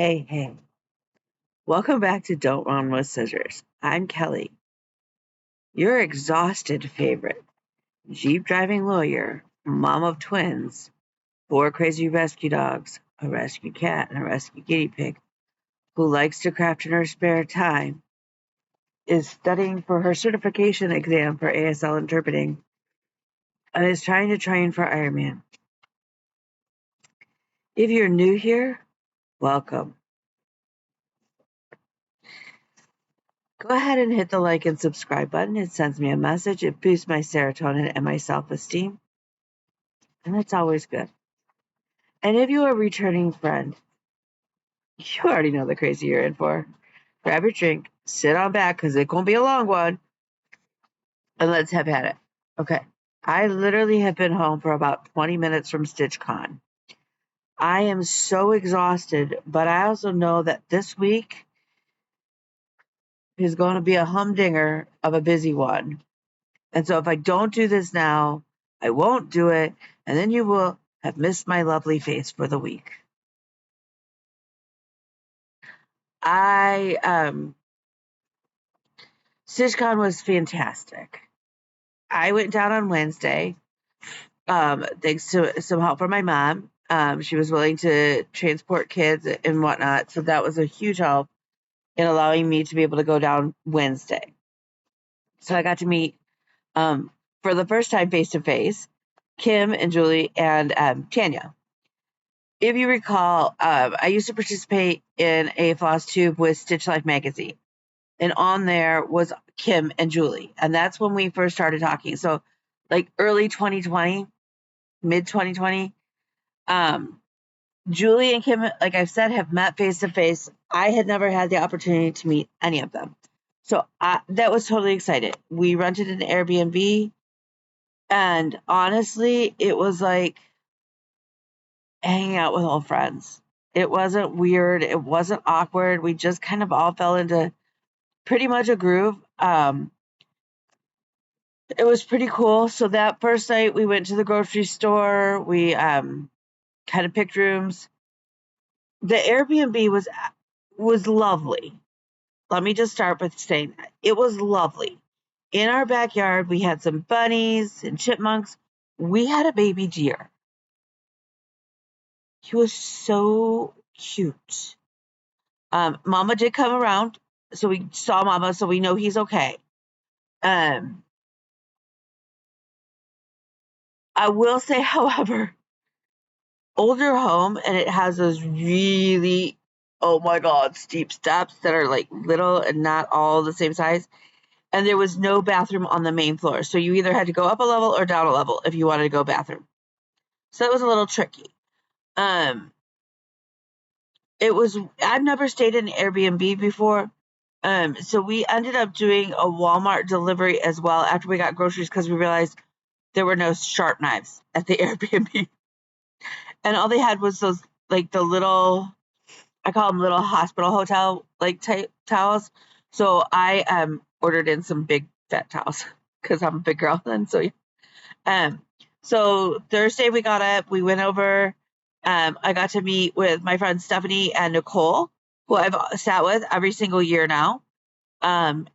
Hey. Welcome back to Don't Run with Scissors. I'm Kelly, your exhausted favorite Jeep driving lawyer, mom of twins, 4 crazy rescue dogs, a rescue cat, and a rescue guinea pig, who likes to craft in her spare time, is studying for her certification exam for ASL interpreting, and is trying to train for Ironman. If you're new here, welcome. Go ahead and hit the like and subscribe button. It sends me a message. It boosts my serotonin and my self-esteem. And that's always good. And if you're a returning friend, you already know the crazy you're in for. Grab your drink, sit on back, because it's going to be a long one, and let's have at it. Okay. I literally have been home for about 20 minutes from stitchcon. I am so exhausted, but I also know that this week is going to be a humdinger of a busy one. And so if I don't do this now, I won't do it, and then you will have missed my lovely face for the week. StitchCon was fantastic. I went down on Wednesday, thanks to some help from my mom. She was willing to transport kids and whatnot, so that was a huge help in allowing me to be able to go down Wednesday. So I got to meet, for the first time face-to-face, Kim and Julie and Tanya. If you recall, I used to participate in a Flosstube with Stitch Life magazine. And on there was Kim and Julie. And that's when we first started talking. So like early 2020, mid 2020, Julie and Kim, like I've said, have met face to face. I had never had the opportunity to meet any of them. So that was totally excited. We rented an Airbnb, and honestly, it was like hanging out with old friends. It wasn't weird. It wasn't awkward. We just kind of all fell into pretty much a groove. It was pretty cool. So that first night we went to the grocery store. We kind of picked rooms. The Airbnb was lovely. Let me just start with saying that. It was lovely. In our backyard, we had some bunnies and chipmunks. We had a baby deer. He was so cute. Mama did come around, so we saw Mama, so we know he's okay. I will say, however, older home, and it has those really, oh my god, steep steps that are like little and not all the same size. And there was no bathroom on the main floor, so you either had to go up a level or down a level if you wanted to go bathroom. So it was a little tricky. I've never stayed in an Airbnb before. So we ended up doing a Walmart delivery as well after we got groceries, because we realized there were no sharp knives at the Airbnb. And all they had was those, like, the little, I call them little hospital hotel, like, type towels. So I ordered in some big fat towels because I'm a big girl then. So Thursday we got up, we went over. I got to meet with my friends Stephanie and Nicole, who I've sat with every single year now. And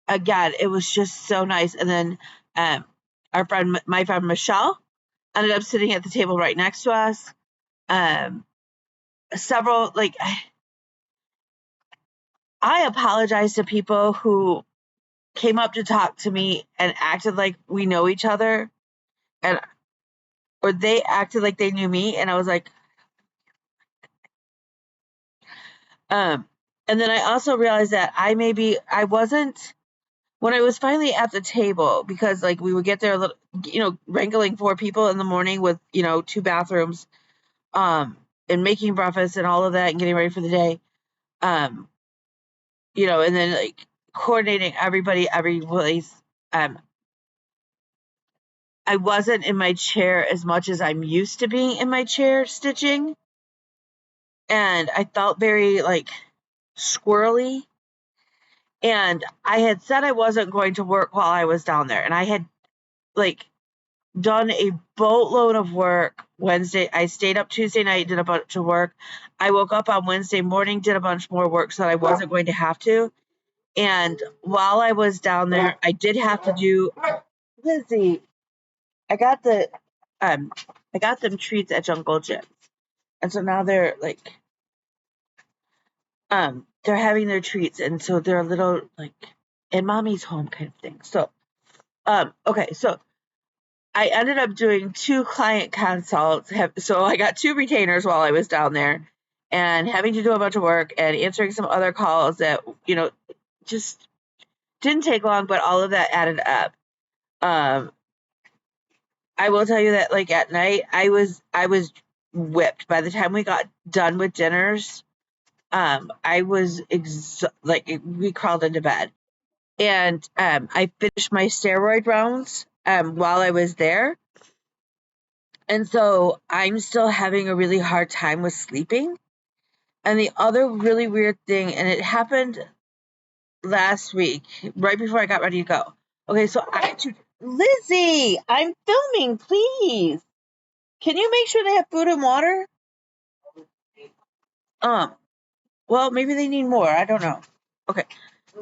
again, it was just so nice. And then my friend Michelle, ended up sitting at the table right next to us. Several, like, I apologize to people who came up to talk to me and acted like we know each other, and or they acted like they knew me, and I was like, and then I also realized that I wasn't, when I was finally at the table, because like we would get there a little, wrangling 4 people in the morning with 2 bathrooms, and making breakfast and all of that and getting ready for the day, and then like coordinating everybody every place. I wasn't in my chair as much as I'm used to being in my chair stitching, and I felt very like squirrely. And I had said I wasn't going to work while I was down there, and I had like done a boatload of work Wednesday. I stayed up Tuesday night, did a bunch of work. I woke up on Wednesday morning, did a bunch more work so that I wasn't going to have to. And while I was down there, I did have to do Lizzie. I got the I got them treats at Jungle Gym. And so now they're like they're having their treats, and so they're a little like in mommy's home kind of thing. So okay, so I ended up doing 2 client consults. So I got 2 retainers while I was down there and having to do a bunch of work and answering some other calls that, just didn't take long, but all of that added up. Um, I will tell you that like at night I was whipped. By the time we got done with dinners, I was like we crawled into bed. And I finished my steroid rounds while I was there. And so I'm still having a really hard time with sleeping. And the other really weird thing, and it happened last week, right before I got ready to go. Okay, so Lizzie, I'm filming, please. Can you make sure they have food and water? Um, well, maybe they need more. I don't know. Okay.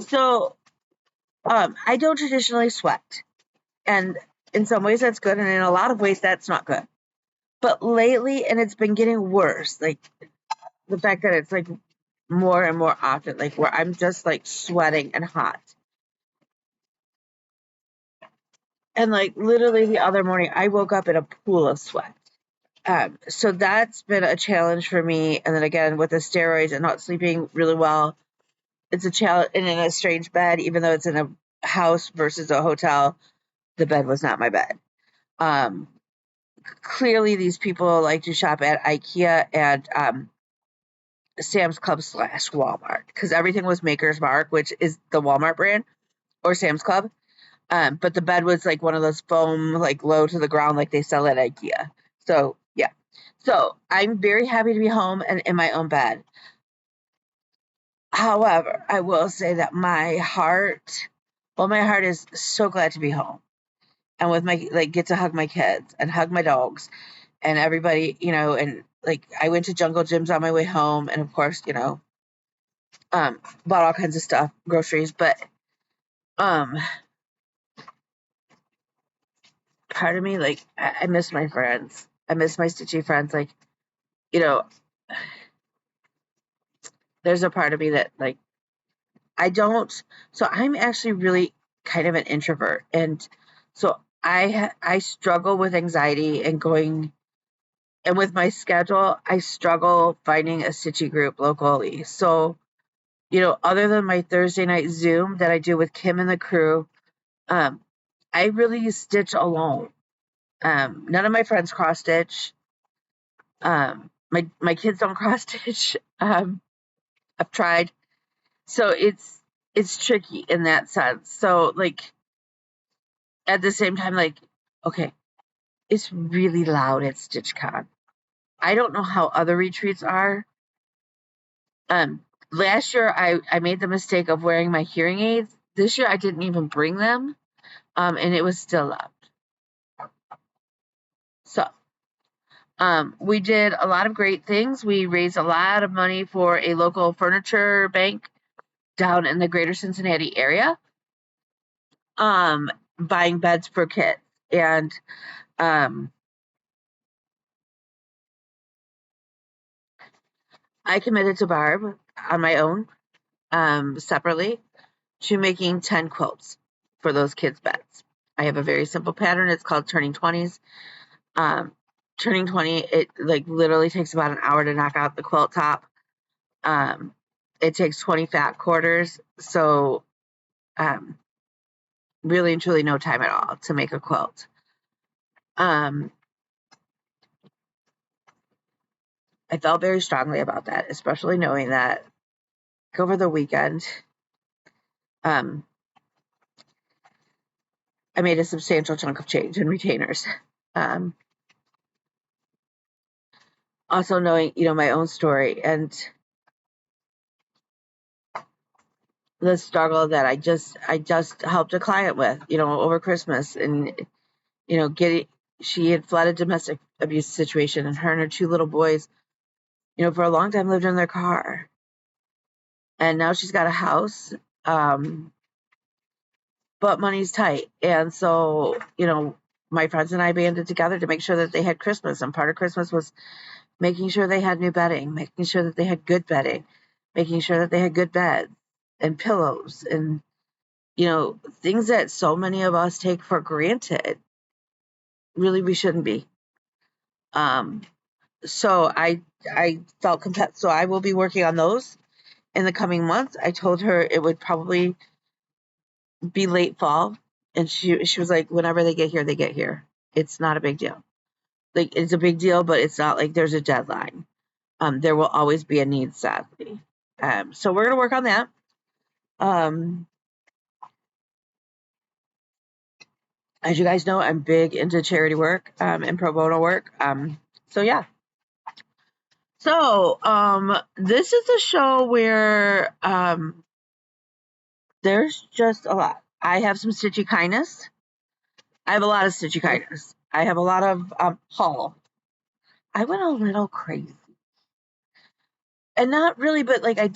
So, I don't traditionally sweat. And in some ways that's good, and in a lot of ways that's not good. But lately, and it's been getting worse, like the fact that it's like more and more often, like where I'm just like sweating and hot. And like literally the other morning, I woke up in a pool of sweat. So that's been a challenge for me. And then again, with the steroids and not sleeping really well, it's a challenge. And in a strange bed, even though it's in a house versus a hotel, the bed was not my bed. Um, Clearly, these people like to shop at IKEA and Sam's Club / Walmart because everything was Maker's Mark, which is the Walmart brand, or Sam's Club. But the bed was like one of those foam, like low to the ground, like they sell at IKEA. So yeah. So I'm very happy to be home and in my own bed. However, I will say that my heart is so glad to be home and with my like get to hug my kids and hug my dogs and everybody, and like I went to Jungle Gyms on my way home, and of course, bought all kinds of stuff, groceries, but um, part of me, like, I miss my friends. I miss my stitchy friends. Like, you know, there's a part of me that, like, I don't. So I'm actually really kind of an introvert, and so I struggle with anxiety and going, and with my schedule, I struggle finding a stitchy group locally. So, other than my Thursday night Zoom that I do with Kim and the crew, um, I really stitch alone. None of my friends cross stitch. My kids don't cross stitch. I've tried, so it's tricky in that sense. So like at the same time, like okay, it's really loud at stitchcon. I don't know how other retreats are. Um, Last year I made the mistake of wearing my hearing aids. This year I didn't even bring them, and it was still loud. So we did a lot of great things. We raised a lot of money for a local furniture bank down in the greater Cincinnati area, buying beds for kids. And I committed to Barb on my own, separately, to making 10 quilts for those kids' beds. I have a very simple pattern. It's called Turning 20s. Um, Turning 20, it like literally takes about an hour to knock out the quilt top. Um, it takes 20 fat quarters. So um, really and truly no time at all to make a quilt. I felt very strongly about that, especially knowing that over the weekend, um, I made a substantial chunk of change in retainers. Um, Also knowing, my own story and the struggle that I just helped a client with, over Christmas and, getting She had fled a domestic abuse situation, and her 2 little boys, for a long time lived in their car. And now she's got a house, but money's tight. And so, my friends and I banded together to make sure that they had Christmas. And part of Christmas was making sure they had new bedding, making sure that they had good bedding, making sure that they had good beds and pillows and, things that so many of us take for granted. Really, we shouldn't be. So I felt compelled. So I will be working on those in the coming months. I told her it would probably be late fall, and she was like, whenever they get here, they get here. It's not a big deal. Like, it's a big deal, but it's not like there's a deadline. There will always be a need, sadly. So we're gonna work on that. As you guys know, I'm big into charity work and pro bono work. So yeah. So this is a show where there's just a lot. I have some stitchy kindness. I have a lot of stitchy kindness. I have a lot of haul. I went a little crazy. And not really, but like I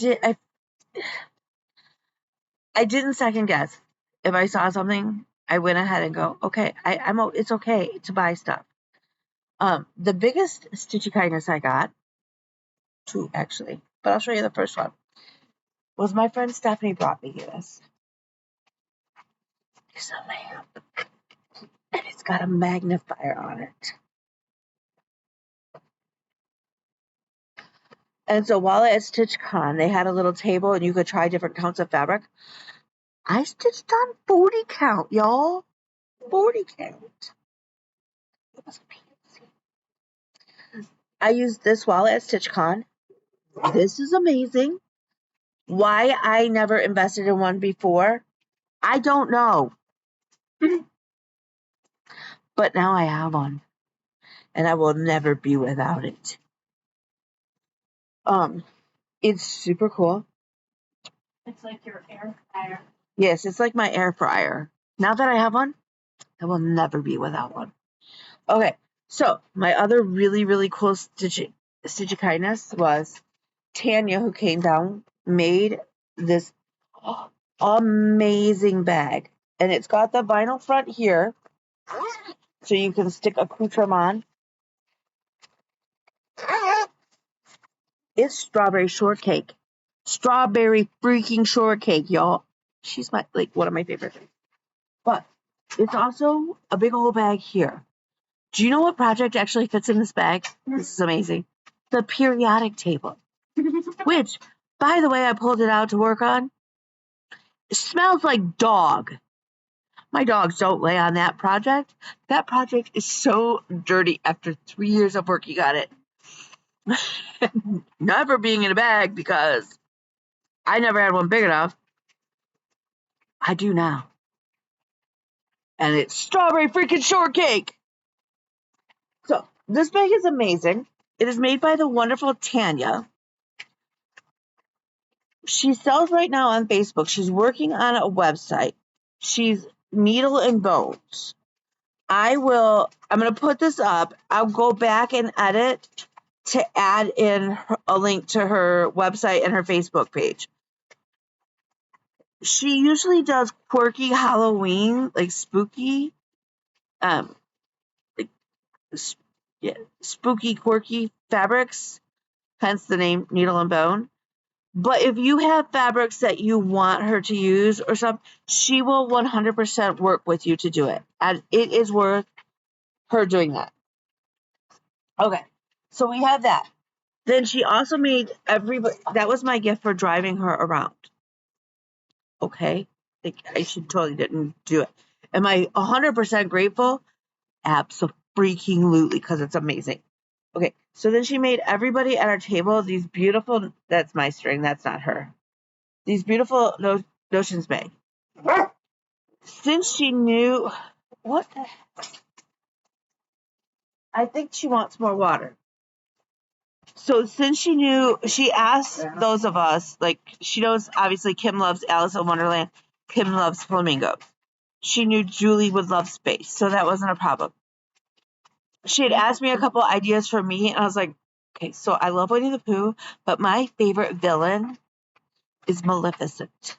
didn't second guess. If I saw something, I went ahead and go, okay, it's okay to buy stuff. The biggest stitchy kindness I got, 2 actually, but I'll show you the first one, was my friend Stephanie brought me this. It's a lamp, and it's got a magnifier on it. And so while at stitchcon, they had a little table and you could try different counts of fabric. I stitched on 40 count, y'all. 40 count. It was fancy. I used this while at stitchcon. This is amazing. Why I never invested in one before, I don't know. But now I have one, and I will never be without it. It's super cool. It's like your air fryer. Yes, it's like my air fryer. Now that I have one, I will never be without one. Okay, so my other really, really cool stitchy kindness was Tanya, who came down, made this amazing bag. And it's got the vinyl front here, so you can stick accoutrement on. It's strawberry shortcake. Strawberry freaking shortcake, y'all. She's one of my favorite things. But it's also a big old bag here. Do you know what project actually fits in this bag? This is amazing. The periodic table. Which, by the way, I pulled it out to work on. It smells like dog. My dogs don't lay on that project. That project is so dirty after 3 years of working on it. Never being in a bag because I never had one big enough. I do now. And it's strawberry freaking shortcake. So this bag is amazing. It is made by the wonderful Tanya. She sells right now on Facebook. She's working on a website. She's Needle and Bones. I'm going to put this up. I'll go back and edit to add in a link to her website and her Facebook page. She usually does quirky Halloween, like spooky, like, spooky, quirky fabrics, hence the name Needle and Bone. But if you have fabrics that you want her to use or something, she will 100% work with you to do it. And it is worth her doing that. Okay, so we have that. Then she also made everybody, that was my gift for driving her around. Okay, I should totally didn't do it. Am I 100% grateful? Absolutely, because it's amazing. Okay, so then she made everybody at our table these beautiful, that's my string, that's not her. These beautiful notions bag. Since she knew, what the heck? I think she wants more water. So since she knew, she asked those of us, like, she knows, obviously, Kim loves Alice in Wonderland. Kim loves flamingos. She knew Julie would love space, so that wasn't a problem. she had asked me a couple ideas for me, and I was like, okay, so I love Winnie the Pooh, but my favorite villain is Maleficent.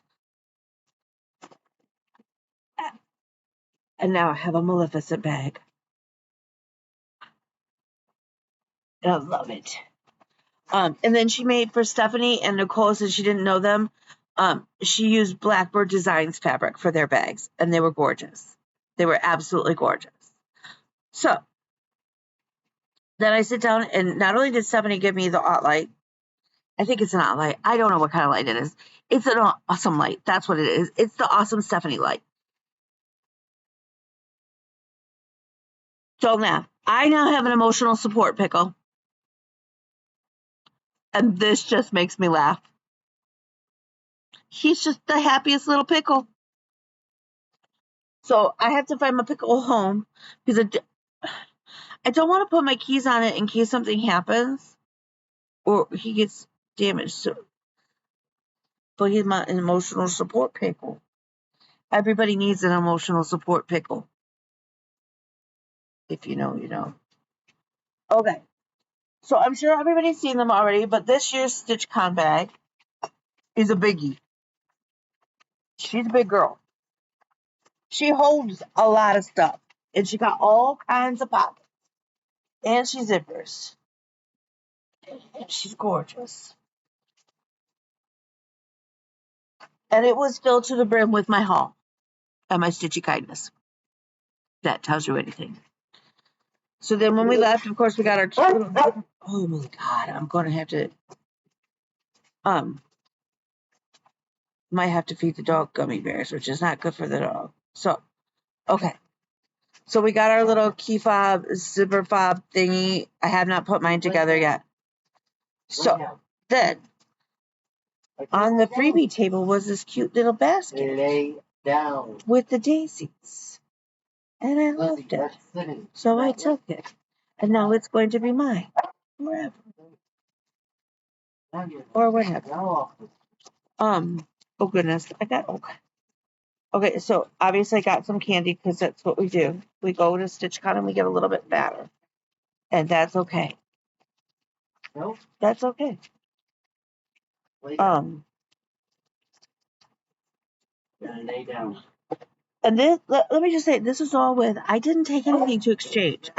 And now I have a Maleficent bag. And I love it. And then she made for Stephanie and Nicole, since she didn't know them, she used Blackbird Designs fabric for their bags, and they were gorgeous. They were absolutely gorgeous. So then I sit down, and not only did Stephanie give me the art light, I think it's an art light. I don't know what kind of light it is. It's an awesome light. That's what it is. It's the awesome Stephanie light. So now, I now have an emotional support pickle. And this just makes me laugh. He's just the happiest little pickle. So I have to find my pickle home because I don't want to put my keys on it in case something happens or he gets damaged. So, but he's my emotional support pickle. Everybody needs an emotional support pickle. If you know, you know. Okay. So I'm sure everybody's seen them already, but this year's stitchcon bag is a biggie. She's a big girl. She holds a lot of stuff, and she got all kinds of pockets, and she zippers, and she's gorgeous. And it was filled to the brim with my haul and my stitchy kindness. That tells you anything. So then when we left, of course, we got our oh my God, I'm going to have to, might have to feed the dog gummy bears, which is not good for the dog. So, okay. So we got our little key fob, zipper fob thingy. I have not put mine together yet. So then on the freebie table was this cute little basket with the daisies. And I loved it. So I took it. And now it's going to be mine forever. Or whatever. Oh goodness. Okay, so obviously I got some candy because that's what we do. We go to StitchCon and we get a little bit fatter. And that's okay. That's okay. And this, let me just say, this is all with, I didn't take anything to exchange.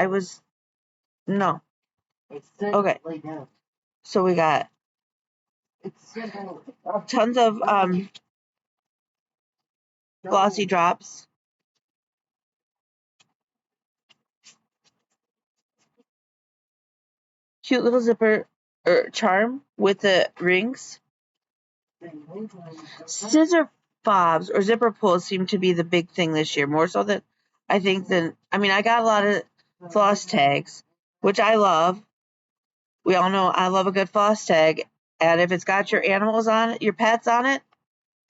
No. Okay. So we got tons of glossy drops. Cute little zipper charm with the rings. Scissor fobs or zipper pulls seem to be the big thing this year, more so than I think I got a lot of floss tags, which I love. We all know I love a good floss tag. And if it's got your animals on it, your pets on it,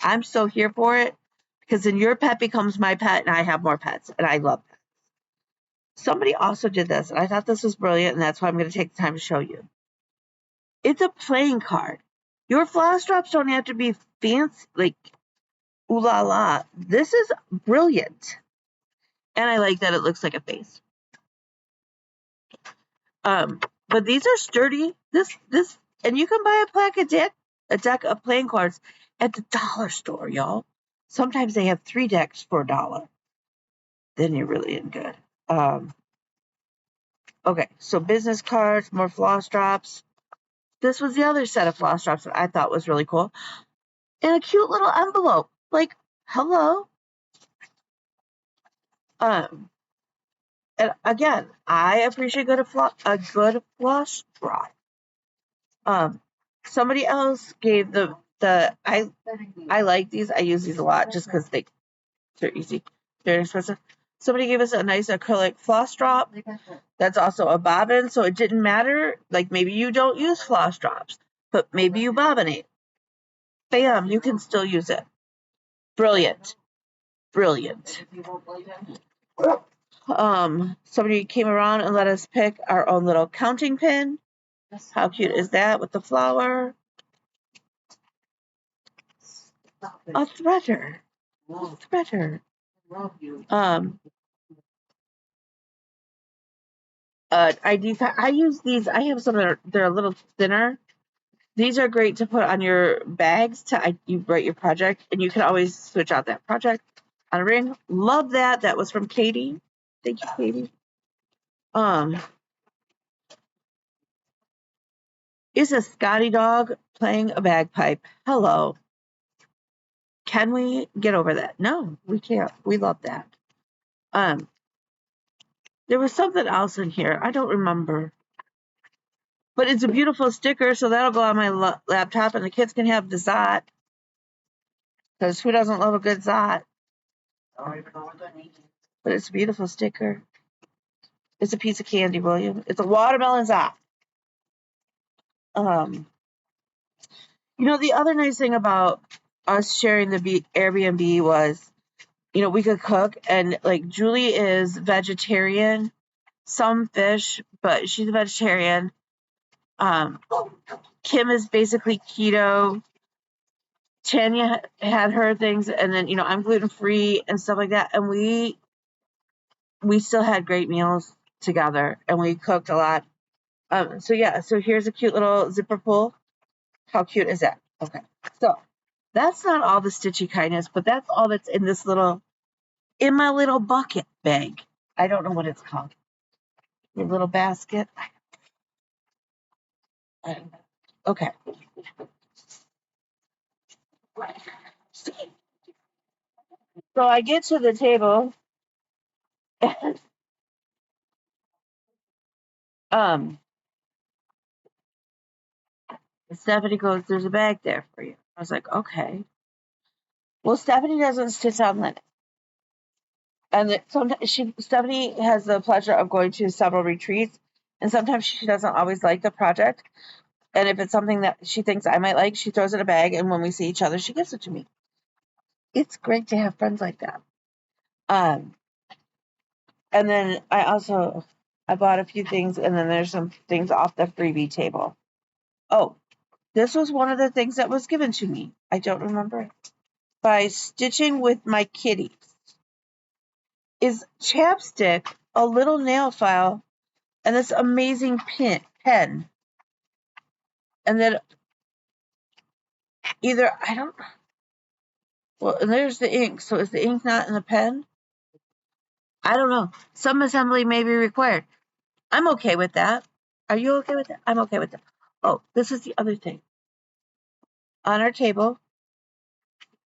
I'm so here for it. Because then your pet becomes my pet and I have more pets. And I love that. Somebody also did this, and I thought this was brilliant, and that's why I'm going to take the time to show you. It's a playing card. Your floss drops don't have to be fancy, like, ooh la la. This is brilliant. And I like that it looks like a face. But these are sturdy. And you can buy a deck of playing cards at the dollar store, y'all. Sometimes they have 3 decks for $1. Then you're really in good. Okay, so business cards, more floss drops. This was the other set of floss drops that I thought was really cool. And a cute little envelope. Like, hello. And again, I appreciate a good floss drop. Somebody else gave I like these. I use these a lot just because they're easy. They're inexpensive. Somebody gave us a nice acrylic floss drop. That's also a bobbin, so it didn't matter. Like maybe you don't use floss drops, but maybe you bobbinate. Bam, you can still use it. Brilliant. Somebody came around and let us pick our own little counting pin. How cute is that with the flower? A threader. I use these. I have some that they're a little thinner. These are great to put on your bags you write your project, and you can always switch out that project on a ring. Love that. That was from Katie. Thank you, Katie. Is a Scotty dog playing a bagpipe? Hello. Can we get over that? No, we can't. We love that. Um, there was something else in here. I don't remember. But it's a beautiful sticker, so that'll go on my laptop, and the kids can have the Zot. Because who doesn't love a good Zot? But it's a beautiful sticker. It's a piece of candy, William. It's a watermelon Zot. The other nice thing about us sharing the Airbnb was, we could cook, and like Julie is vegetarian, some fish, but she's a vegetarian. Kim is basically keto. Tanya had her things, and then I'm gluten free and stuff like that, and we still had great meals together, and we cooked a lot. So here's a cute little zipper pull. How cute is that? Okay, so that's not all the stitchy kindness, but that's all that's in my little bucket bag. I don't know what it's called. Your little basket. I don't know. Okay. So I get to the table, and um, Stephanie goes, "There's a bag there for you." I was like, "Okay." Well, Stephanie doesn't stitch on linen, and sometimes Stephanie has the pleasure of going to several retreats, and sometimes she doesn't always like the project. And if it's something that she thinks I might like, she throws it in a bag, and when we see each other, she gives it to me. It's great to have friends like that. Um, and then I bought a few things, and then there's some things off the freebie table. Oh, this was one of the things that was given to me. I don't remember. By Stitching with My Kitties. Is chapstick, a little nail file, and this amazing pen. And then I don't, well, and there's the ink. So is the ink not in the pen? I don't know. Some assembly may be required. I'm okay with that. Are you okay with that? I'm okay with that. Oh, this is the other thing. On our table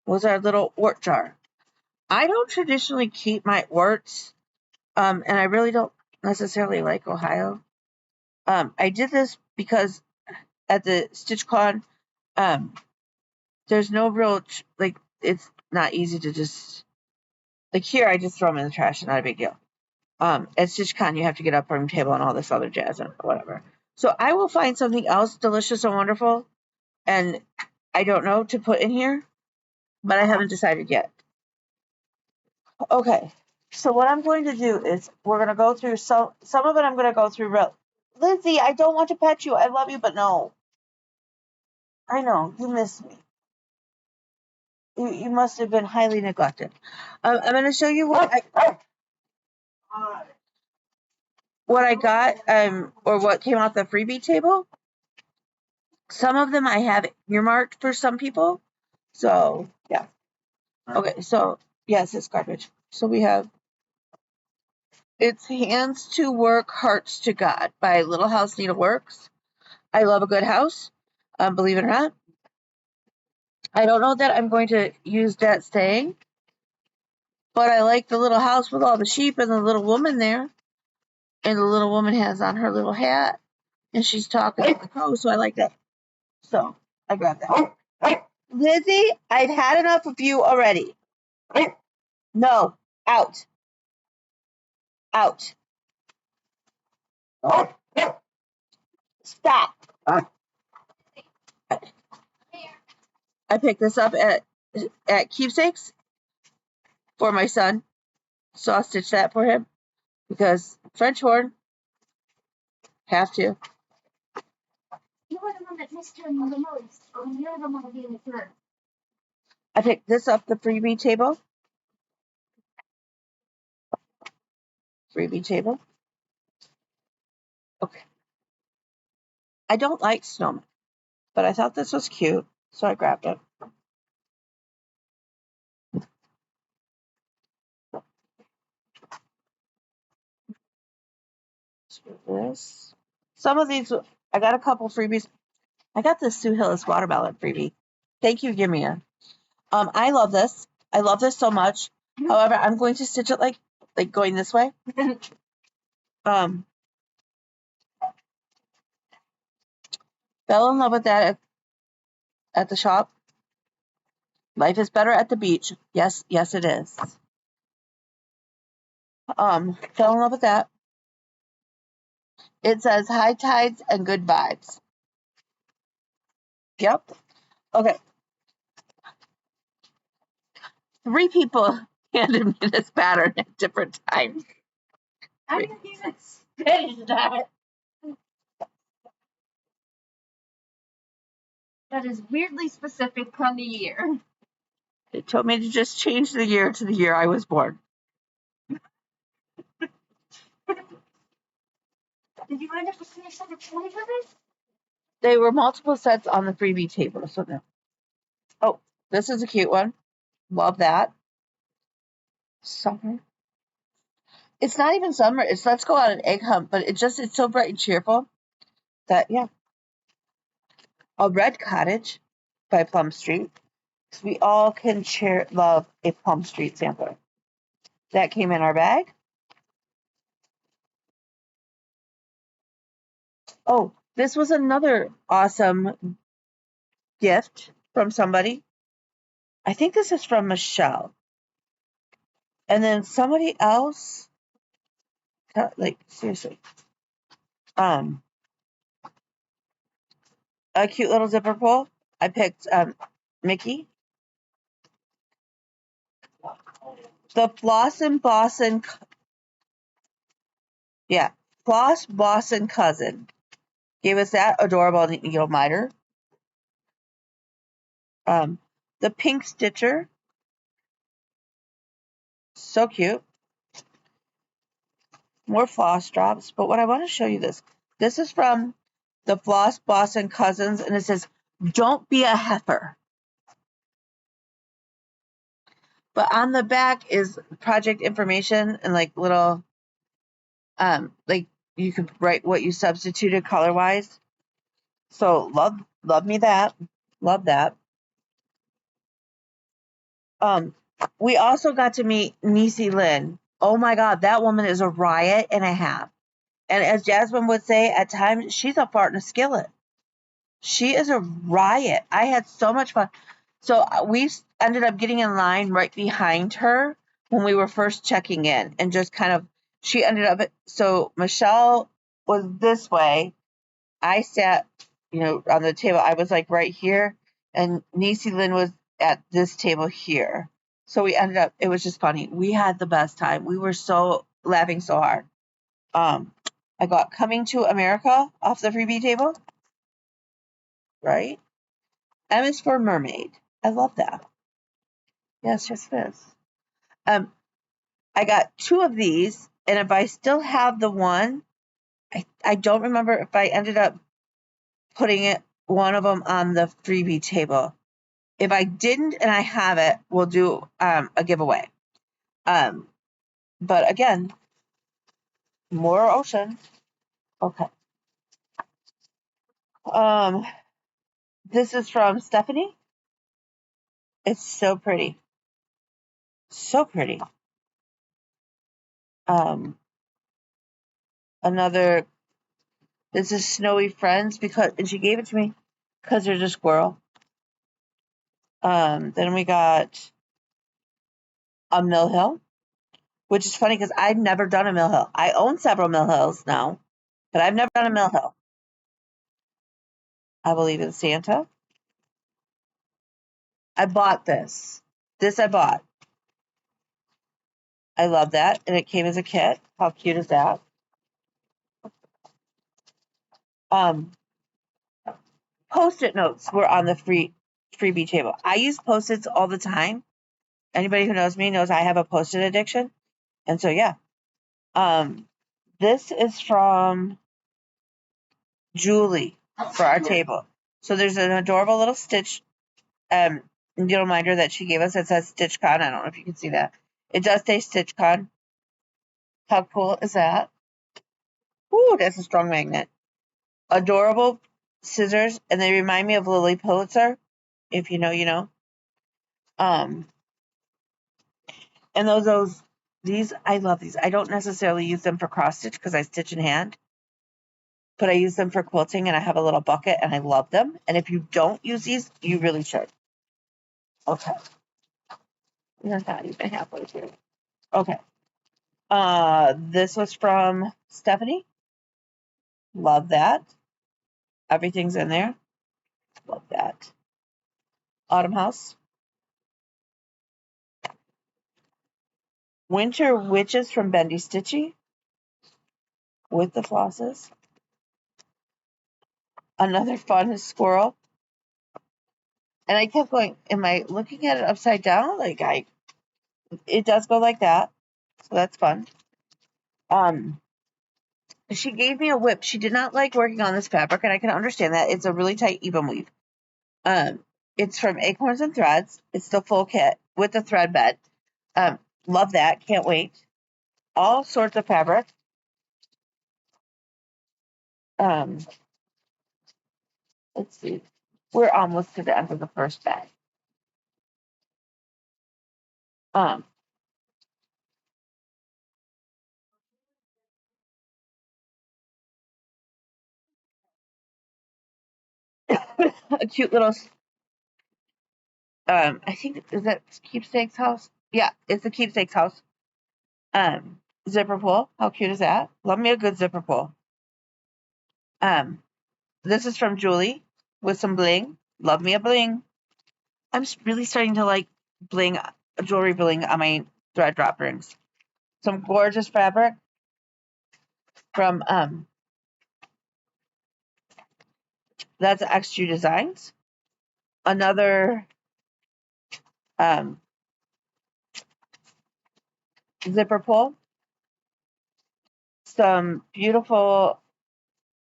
was our little wart jar. I don't traditionally keep my warts, and I really don't necessarily like Ohio. I did this because at the stitchcon, there's no real it's not easy to just here. I just throw them in the trash, not a big deal. At stitchcon, you have to get up from the table and all this other jazz and whatever. So I will find something else delicious and wonderful, and I don't know, to put in here, but I haven't decided yet. Okay, so what I'm going to do is we're going to go through some of it. I'm going to go through real. Lizzie, I don't want to pet you. I love you, but no. I know you miss me. You must have been highly neglected. I'm going to show you what I got, or what came off the freebie table. Some of them I have earmarked for some people. So yeah. Okay, so yes, it's garbage. So we have It's Hands to Work, Hearts to God by Little House Needleworks. I love a good house, believe it or not. I don't know that I'm going to use that saying, but I like the little house with all the sheep and the little woman there. And the little woman has on her little hat, and she's talking to the crow, so I like that. So I grabbed that. Lizzie, I've had enough of you already. No, out. Out. Stop. I picked this up at Keepsakes for my son, so I'll stitch that for him because French horn, have to. You were the one that missed doing the most. You're the one doing it first. I picked this up the freebie table. Freebie table. Okay. I don't like snowmen, but I thought this was cute, so I grabbed it. This. Some of these, I got a couple freebies. I got this Sue Hillis watermelon freebie. Thank you, Gimia. I love this. I love this so much. However, I'm going to stitch it like going this way. Um, Fell in love with that at the shop. Life is better at the beach. Yes, yes, it is. Fell in love with that. It says high tides and good vibes. Yep. Okay. 3 people handed me this pattern at different times. I didn't even stitch that. That is weirdly specific from the year. It told me to just change the year to the year I was born. Did you end up with any sort of 20 for this? They were multiple sets on the freebie table, so no. Oh, this is a cute one. Love that. Summer. It's not even summer. It's let's go on an egg hunt, but it's so bright and cheerful that yeah. A red cottage by Plum Street. We all can love a Plum Street sampler. That came in our bag. Oh, this was another awesome gift from somebody. I think this is from Michelle. And then somebody else, like seriously, a cute little zipper pull. I picked Mickey. The Floss and Boston, yeah, Floss Boston cousin gave us that adorable needle miter. The pink stitcher, so cute. More floss drops, but what I want to show you this. This is from the Floss Boston Cousins, and it says, "Don't be a heifer." But on the back is project information and like little, like you could write what you substituted color wise. So love me that, love that. We also got to meet Niecy Lynn. Oh my God, that woman is a riot and a half. And as Jasmine would say, at times she's a fart in a skillet. She is a riot. I had so much fun. So we ended up getting in line right behind her when we were first checking in, and just kind of she ended up. So Michelle was this way. I sat, on the table. I was like right here, and Niecy Lynn was at this table here. So we ended up. It was just funny. We had the best time. We were so laughing so hard. I got Coming to America off the freebie table, right? M is for mermaid. I love that. Yes, yes, it is. I got 2 of these, and if I still have the one, I don't remember if I ended up putting one of them on the freebie table. If I didn't and I have it, we'll do a giveaway. But again, more ocean. Okay. This is from Stephanie. It's so pretty. So pretty. Another, this is Snowy Friends, and she gave it to me because there's a squirrel. Then we got a Mill Hill, which is funny because I've never done a Mill Hill. I own several Mill Hills now, but I've never done a Mill Hill. I believe in Santa. I bought this. This I bought. I love that. And it came as a kit. How cute is that? Post-it notes were on the freebie table. I use post-its all the time. Anybody who knows me knows I have a post-it addiction. And so yeah. This is from Julie for our table. So there's an adorable little stitch reminder that she gave us that says stitchcon. I don't know if you can see that. It does say stitchcon. How cool is that? Ooh, that's a strong magnet. Adorable scissors, and they remind me of Lily Pulitzer. If you know, you know. Um, and these I love these. I don't necessarily use them for cross stitch because I stitch in hand, but I use them for quilting, and I have a little bucket, and I love them. And if you don't use these, you really should. Okay, you're not even halfway through. Okay. This was from Stephanie. Love that. Everything's in there. Love that. Autumn House. Winter Witches from Bendy Stitchy with the flosses. Another fun squirrel. And I kept going, am I looking at it upside down? It does go like that. So that's fun. She gave me a whip. She did not like working on this fabric, and I can understand that. It's a really tight even weave. It's from Acorns and Threads. It's the full kit with the thread bed. Love that. Can't wait. All sorts of fabric. Let's see. We're almost to the end of the first bag. Um, a cute little. I think is that Keepsake's house. Yeah, it's the Keepsake's house. Zipper pull. How cute is that? Love me a good zipper pull. This is from Julie with some bling. Love me a bling. I'm really starting to like bling, jewelry bling on my thread drop rings. Some gorgeous fabric from that's XU Designs. Another zipper pull. Some beautiful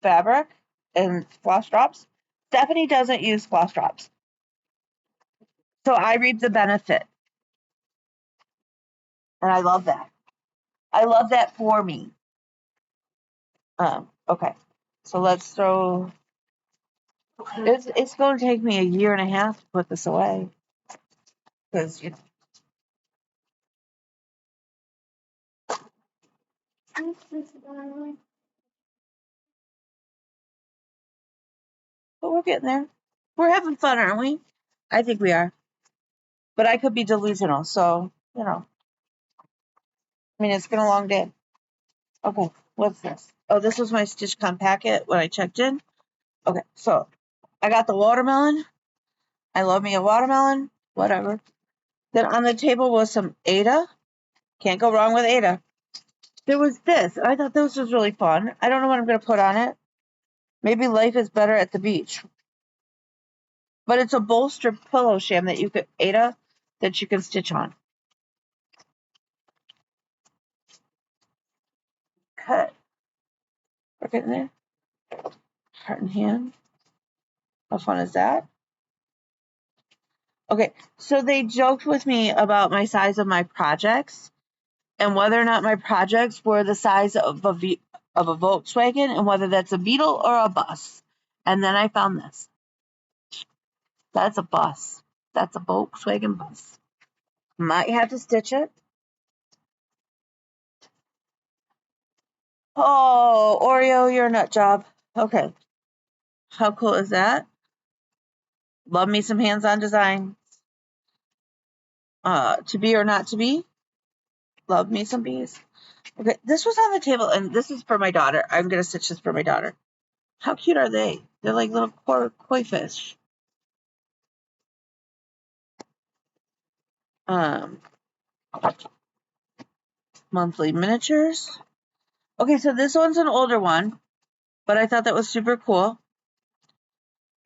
fabric and floss drops. Stephanie doesn't use floss drops, so I reap the benefit, and I love that. I love that for me. Okay, so let's throw. It's going to take me a year and a half to put this away because but we're getting there. We're having fun, aren't we? I think we are, but I could be delusional. So I mean, it's been a long day. Okay, what's this? Oh, this was my stitchcon packet when I checked in. Okay, so I got the watermelon. I love me a watermelon. Whatever. Then on the table was some Ada. Can't go wrong with Ada. There was this. I thought this was really fun. I don't know what I'm going to put on it. Maybe life is better at the beach. But it's a bolster pillow sham that you could Ada that you can stitch on. Cut. We're getting there. Heart in hand. How fun is that? Okay, so they joked with me about my size of my projects and whether or not my projects were the size of a Volkswagen and whether that's a Beetle or a bus. And then I found this. That's a bus. That's a Volkswagen bus. Might have to stitch it. Oh, Oreo, you're a nut job. Okay. How cool is that? Love me some hands-on design. To be or not to be. Love me some bees. Okay, this was on the table, and this is for my daughter. I'm going to stitch this for my daughter. How cute are they? They're like little koi fish. Um, monthly miniatures. Okay, so this one's an older one, but I thought that was super cool.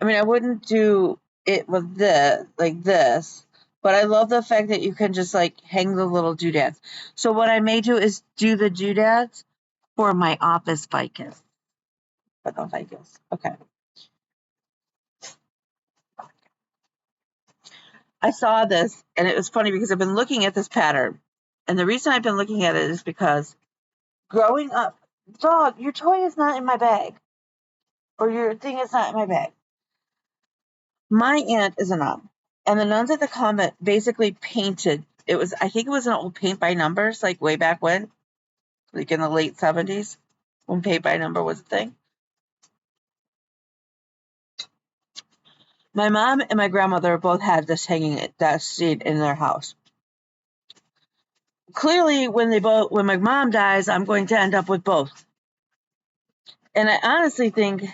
I mean, I wouldn't do it with this, like this, but I love the fact that you can just like hang the little doodads. So what I may do is do the doodads for my office ficus. but no high heels. Okay. I saw this, and it was funny because I've been looking at this pattern. And the reason I've been looking at it is because growing up, dog, your toy is not in my bag, or your thing is not in my bag. My aunt is a nun, and the nuns at the convent basically painted. It was, I think it was an old paint by numbers, like way back when, like in the late 70s, when paint by number was a thing. My mom and my grandmother both had this hanging, that seed in their house. Clearly, when my mom dies, I'm going to end up with both. And I honestly think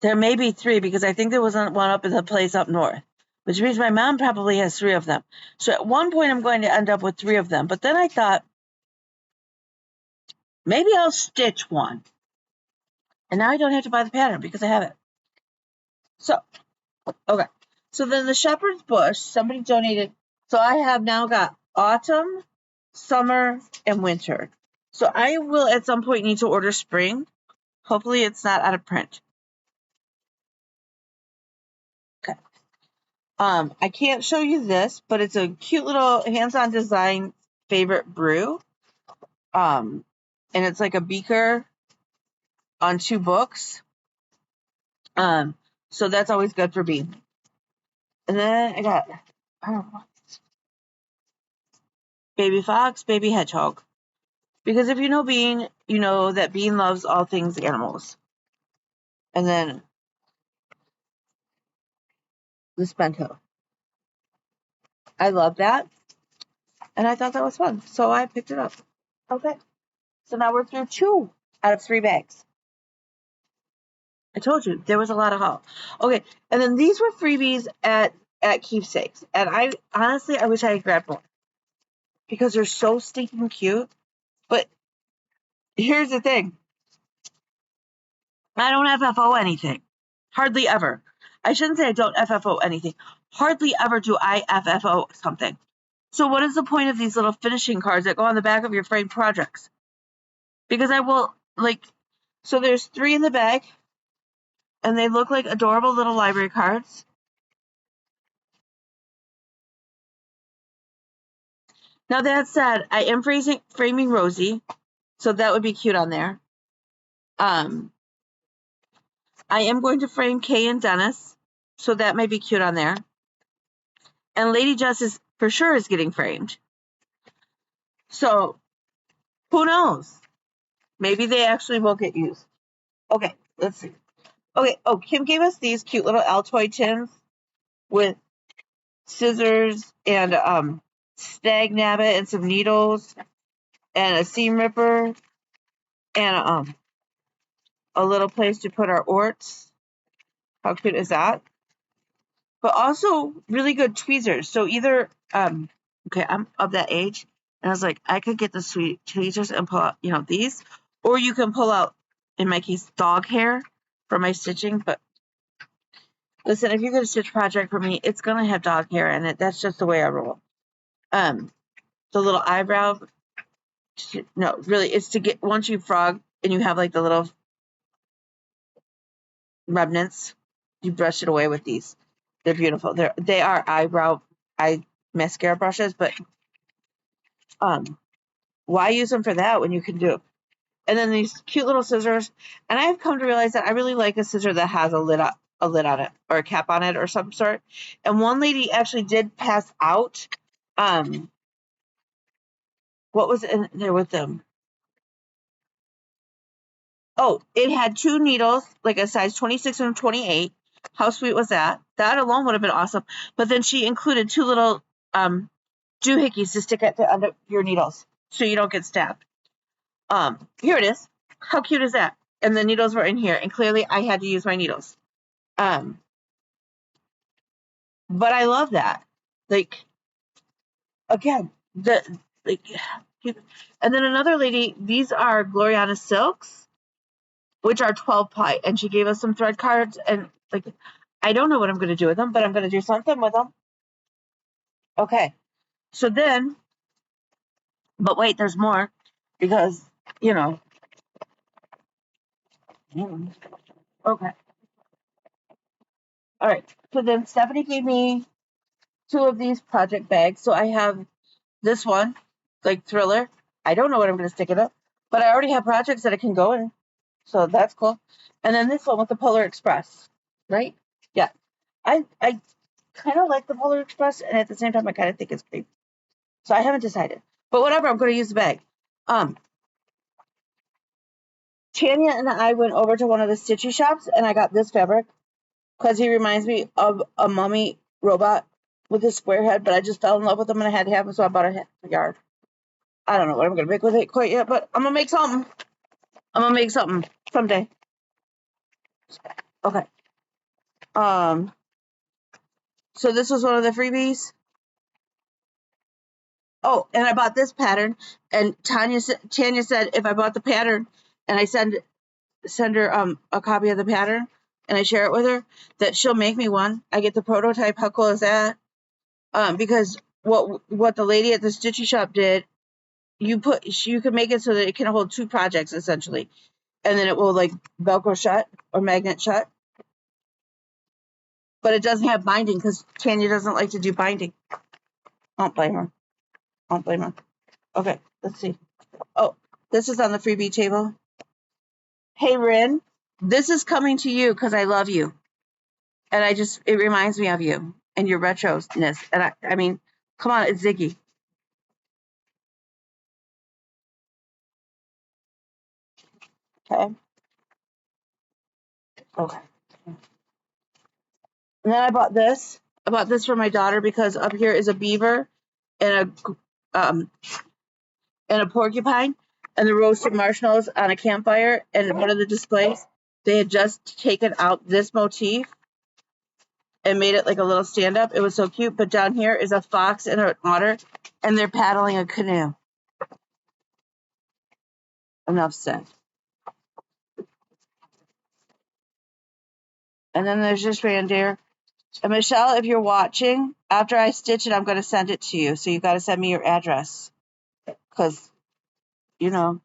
there may be three, because I think there was one up in the place up north, which means my mom probably has three of them. So at one point, I'm going to end up with three of them. But then I thought, maybe I'll stitch one. And now I don't have to buy the pattern because I have it. So, okay. So then the shepherd's bush, somebody donated. So I have now got autumn, summer, and winter. So I will at some point need to order spring. Hopefully it's not out of print. Okay. I can't show you this, but it's a cute little hands-on design favorite brew. And it's like a beaker on 2 books. So that's always good for me. And then I got, I don't know, baby fox, baby hedgehog. Because if you know Bean, you know that Bean loves all things animals. And then the Spento. I love that. And I thought that was fun. So I picked it up. Okay. So now we're through 2 out of 3 bags. I told you there was a lot of haul. Okay. And then these were freebies at Keepsakes. And I honestly, I wish I had grabbed more. Because they're so stinking cute. But here's the thing. I don't FFO anything. Hardly ever. I shouldn't say I don't FFO anything. Hardly ever do I FFO something. So what is the point of these little finishing cards that go on the back of your framed projects? Because I will, so there's 3 in the bag, and they look like adorable little library cards. Now that said, I am framing Rosie, so that would be cute on there. I am going to frame Kay and Dennis, so that may be cute on there. And Lady Justice for sure is getting framed. So, who knows? Maybe they actually will get used. Okay, let's see. Okay, Kim gave us these cute little Altoid tins with scissors and stag nabbit and some needles and a seam ripper and a little place to put our orts. How cute is that? But also really good tweezers. So either okay, I'm of that age, and I was like, I could get the sweet tweezers and pull out, these, or you can pull out, in my case, dog hair for my stitching. But listen, if you get a stitch project for me, it's gonna have dog hair in it. That's just the way I roll. The little eyebrow. No, really, it's to get, once you frog and you have like the little remnants, you brush it away with these. They're beautiful. They are eye mascara brushes, but why use them for that when you can do? And then these cute little scissors. And I've come to realize that I really like a scissor that has a lid on it, or a cap on it, or some sort. And one lady actually did pass out. What was in there with them? Oh, it had 2 needles, like a size 26 and 28. How sweet was that? That alone would have been awesome. But then she included 2 little doohickeys to stick at the end of your needles so you don't get stabbed. Here it is. How cute is that? And the needles were in here, and clearly I had to use my needles. But I love that. Like, again, and then another lady, these are Gloriana silks, which are 12 ply, and she gave us some thread cards, and I don't know what I'm going to do with them, but I'm going to do something with them. Okay, so then, but wait, there's more, because Okay. All right. So then Stephanie gave me 2 of these project bags. So I have this one, like Thriller. I don't know what I'm going to stick it up, but I already have projects that it can go in. So that's cool. And then this one with the Polar Express, right? Yeah. I kind of like the Polar Express, and at the same time, I kind of think it's creepy. So I haven't decided. But whatever, I'm going to use the bag. Um, Tanya and I went over to one of the stitchy shops, and I got this fabric because he reminds me of a mummy robot with a square head, but I just fell in love with him, and I had to have him, so I bought a yard. I don't know what I'm going to make with it quite yet, but I'm going to make something. I'm going to make something someday. Okay. Um, so this was one of the freebies. Oh, and I bought this pattern, and Tanya said if I bought the pattern and I send her a copy of the pattern and I share it with her, that she'll make me one. I get the prototype. How cool is that? Because what the lady at the stitchy shop did, you can make it so that it can hold 2 projects essentially, and then it will like Velcro shut or magnet shut. But it doesn't have binding because Tanya doesn't like to do binding. Don't blame her. Don't blame her. Okay, let's see. Oh, this is on the freebie table. Hey, Rin, this is coming to you because I love you. And it reminds me of you and your retro-ness. And I mean, come on, it's Ziggy. Okay. Okay. And then I bought this. I bought this for my daughter because up here is a beaver and um a porcupine and the roasted marshmallows on a campfire. And one of the displays, they had just taken out this motif and made it like a little stand up. It was so cute. But down here is a fox and an otter, and they're paddling a canoe. Enough said. And then there's this reindeer. And Michelle, if you're watching, after I stitch it, I'm going to send it to you. So you got to send me your address because, you know,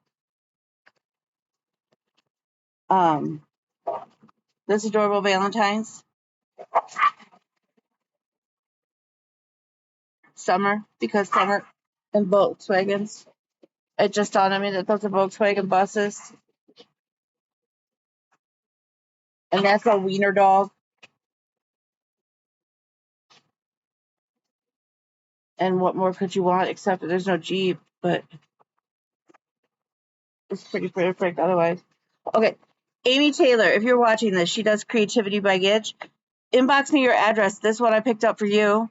um, this adorable Valentine's summer because summer and Volkswagens. It just dawned on me that those are Volkswagen buses. And that's a wiener dog. And what more could you want except that there's no Jeep, but it's pretty perfect otherwise. Okay. Amy Taylor, if you're watching this, she does Creativity by Gitch. Inbox me your address. This one I picked up for you.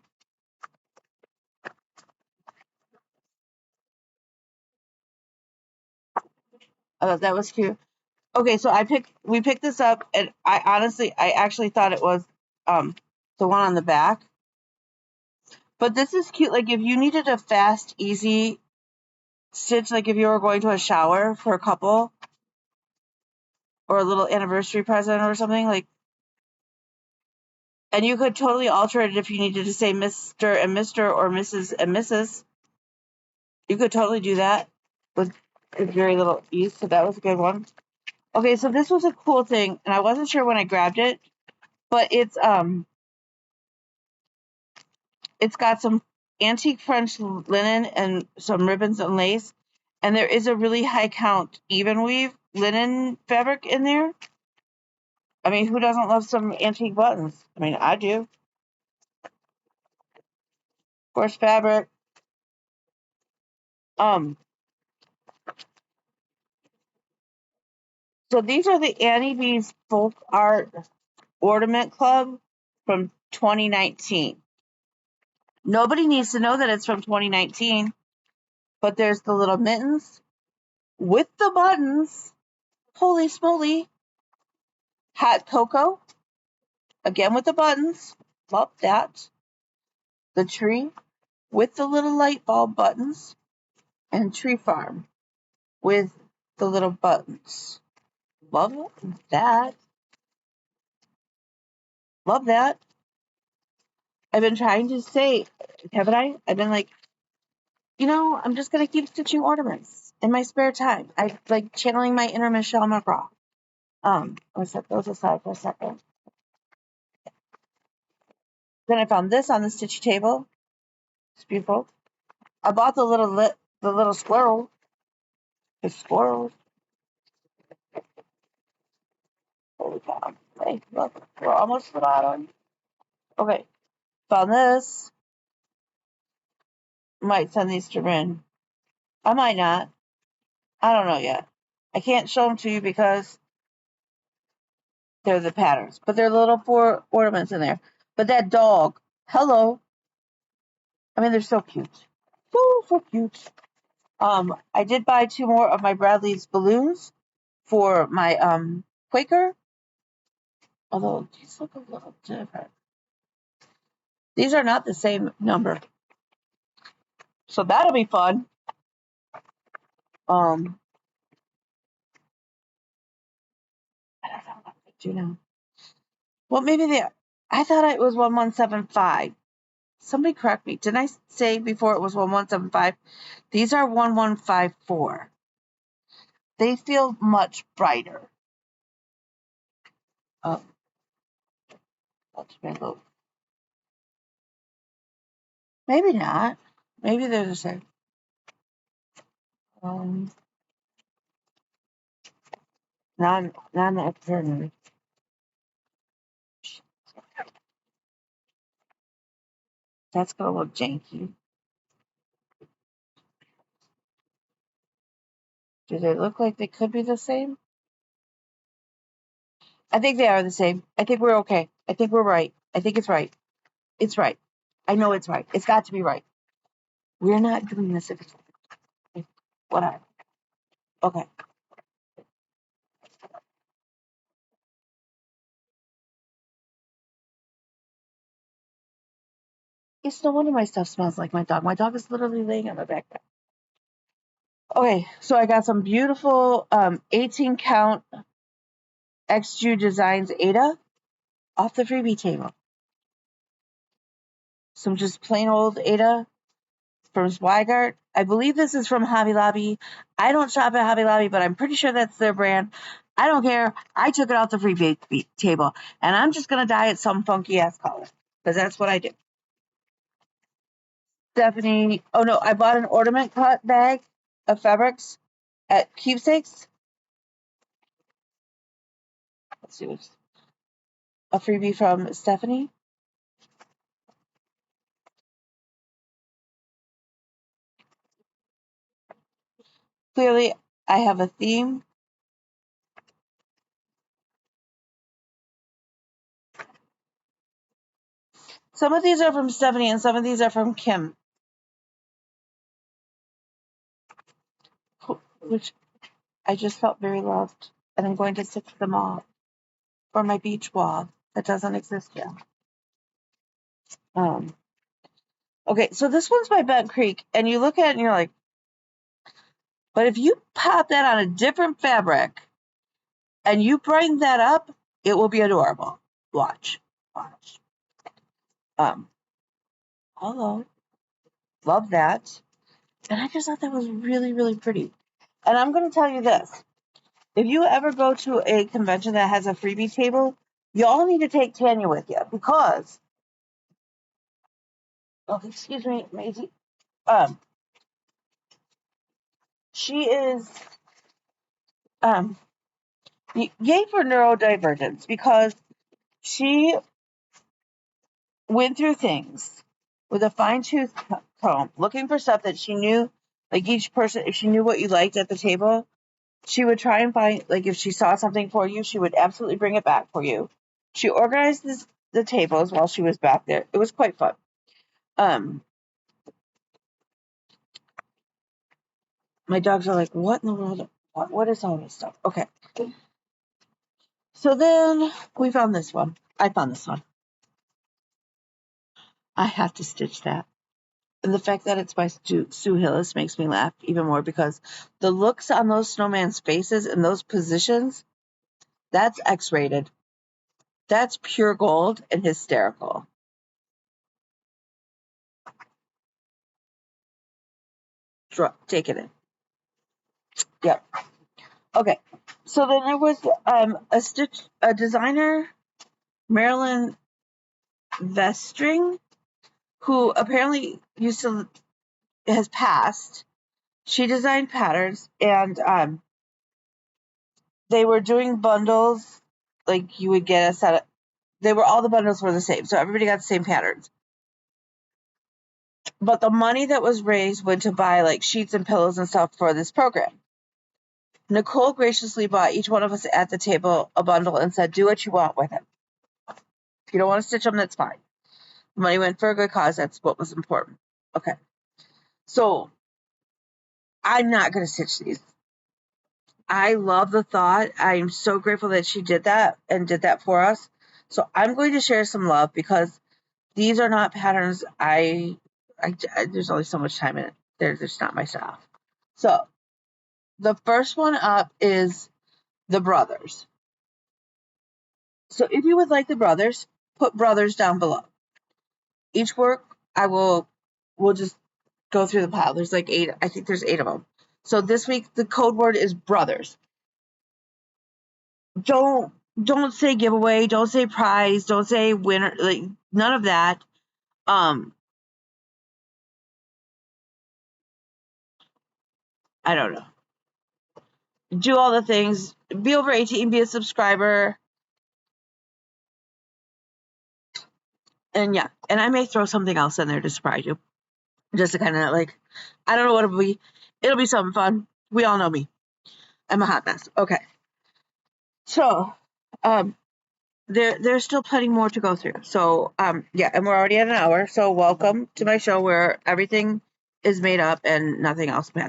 I thought that was cute. Okay, so we picked this up, and I actually thought it was the one on the back. But this is cute. Like if you needed a fast, easy stitch, like if you were going to a shower for a couple or a little anniversary present or something, like, and you could totally alter it if you needed to say Mr. and Mr. or Mrs. and Mrs. You could totally do that with very little ease. So that was a good one. Okay, so this was a cool thing, and I wasn't sure when I grabbed it, but it's got some antique French linen and some ribbons and lace, and there is a really high count even weave linen fabric in there. I mean, who doesn't love some antique buttons? I mean, I do. Of course, fabric. Um, so these are the Annie B's Folk Art Ornament Club from 2019. Nobody needs to know that it's from 2019, but there's the little mittens with the buttons. Holy smoly. Hot cocoa, again with the buttons. Love that. The tree with the little light bulb buttons. And tree farm with the little buttons. Love that. Love that. I've been trying to say, haven't I? I've been like, I'm just going to keep stitching ornaments in my spare time. I like channeling my inner Michelle McGraw. I'll set those aside for a second. Then I found this on the stitchy table. It's beautiful. I bought the little squirrel. The squirrels. Holy cow. Hey, look, we're almost to the bottom. Okay, found this. Might send these to Rin. I might not. I don't know yet. I can't show them to you because they're the patterns, but they're little 4 ornaments in there. But that dog, hello. I mean, they're so cute. So cute. I did buy 2 more of my Bradley's balloons for my Quaker. Although these look a little different. These are not the same number. So that'll be fun. I don't know what to do now. Well, maybe they. I thought it was 1175. Somebody correct me. Didn't I say before it was 1175? These are 1154. They feel much brighter. Oh, that's rainbow. Maybe not. Maybe they're the same. Now I'm not sure. That's gonna look janky. Do they look like they could be the same? I think they are the same. I think we're okay. I think we're right. I think it's right. It's right. I know it's right. It's got to be right. We're not doing this if it's whatever. Okay. It's no wonder my stuff smells like my dog. My dog is literally laying on my backpack. Okay, so I got some beautiful 18 count XJU Designs Ada off the freebie table. Some just plain old Ada from Swigart. I believe this is from Hobby Lobby. I don't shop at Hobby Lobby, but I'm pretty sure that's their brand. I don't care. I took it off the freebie table, and I'm just gonna dye it some funky ass color because that's what I do. Stephanie, oh no, I bought an ornament cut bag of fabrics at Keepsakes. Let's see what's a freebie from Stephanie. Clearly, I have a theme. Some of these are from Stephanie and some of these are from Kim, which I just felt very loved. And I'm going to stitch them all for my beach wall that doesn't exist yet. Okay, so this one's by Bent Creek, and you look at it and you're like, but if you pop that on a different fabric and you brighten that up, it will be adorable. Watch. Hello. Love that. And I just thought that was really, really pretty. And I'm going to tell you this. If you ever go to a convention that has a freebie table, you all need to take Tanya with you because, oh, excuse me, Maisie, she is, um, yay for neurodivergence because she went through things with a fine tooth comb, looking for stuff that she knew, like each person, if she knew what you liked at the table, she would try and find, like if she saw something for you, she would absolutely bring it back for you. She organized the tables while she was back there. It was quite fun. My dogs are like, what in the world? What is all this stuff? Okay. So then we found this one. I found this one. I have to stitch that. And the fact that it's by Sue Hillis makes me laugh even more because the looks on those snowman's faces in those positions, that's X-rated. That's pure gold and hysterical. Take it in. Yep. Okay. So then there was a designer, Marilyn Vestring, who apparently has passed. She designed patterns, and they were doing bundles, like you would get a set of. All the bundles were the same, so everybody got the same patterns. But the money that was raised went to buy like sheets and pillows and stuff for this program. Nicole graciously bought each one of us at the table a bundle and said, "Do what you want with it. If you don't want to stitch them, that's fine. The money went for a good cause. That's what was important." Okay. So I'm not going to stitch these. I love the thought. I'm so grateful that she did that and did that for us. So I'm going to share some love because these are not patterns there's only so much time in it. They're just not my style. So the first one up is the brothers. So if you would like the brothers, put brothers down below. Each work we'll just go through the pile. There's like 8. I think there's 8 of them. So this week the code word is brothers. Don't say giveaway, don't say prize, don't say winner, like none of that. I don't know. Do all the things. Be over 18, be a subscriber. And yeah, and I may throw something else in there to surprise you. Just to kind of like, I don't know what it'll be. It'll be something fun. We all know me. I'm a hot mess. Okay. So, there's still plenty more to go through. So, yeah, and we're already at an hour. So welcome to my show where everything is made up and nothing else matters.